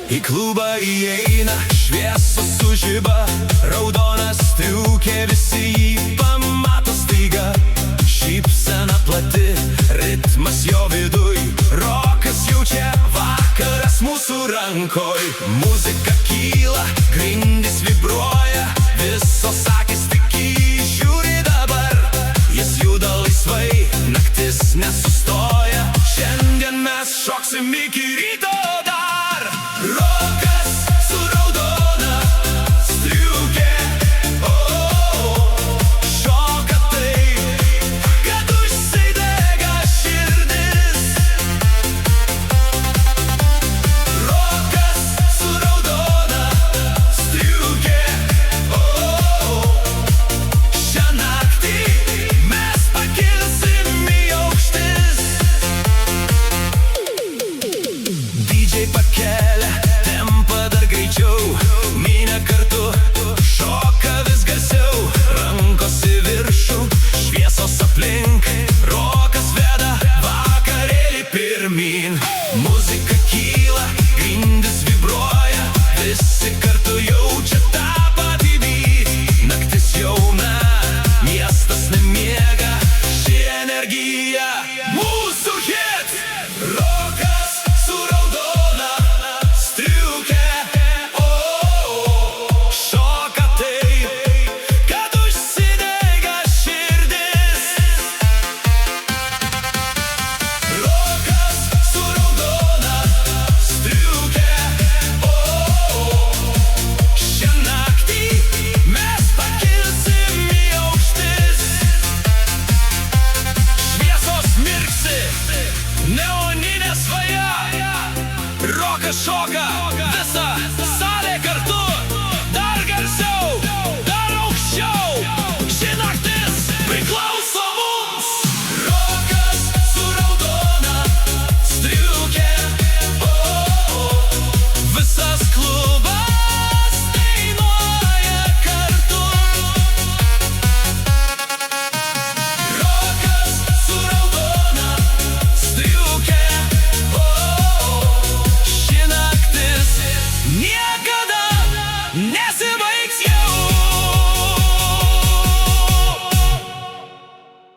Į klubą įeina, šviesos sužiba, raudonas striukė, visi jį pamato staiga. Šypsena plati, ritmas jo viduj, rokas jaučia, vakaras mūsų rankoj. Muzika kyla, grindys vibruoja, visos akys tik žiūri dabar. Jis juda laisvai, naktis nesustoja, šiandien mes šoksim iki ryto dar. Rokas su raudona striukė, šoka taip, kad užsidega širdis. Rokas su raudona striukė, šią naktį mes pakilsim į aukštis. DJ pakelia tempą dar greičiau, minia kartu šoka vis garsiau. Rankos į viršų, šviesos aplink, rokas veda vakarėlį pirmyn. Muzika kyla, grindys vibruoja, visi kartu jaučia tą patį beat. Naktis jauna, miestas nemiega, ši energija mūsų hit. Rokas su raudona striukė, šoka taip, kad užsidega širdis. Rokas su raudona striukė, šią naktį mes pakilsim į aukštis. Šviesos mirksi, neoninė svaja, rokas šoka,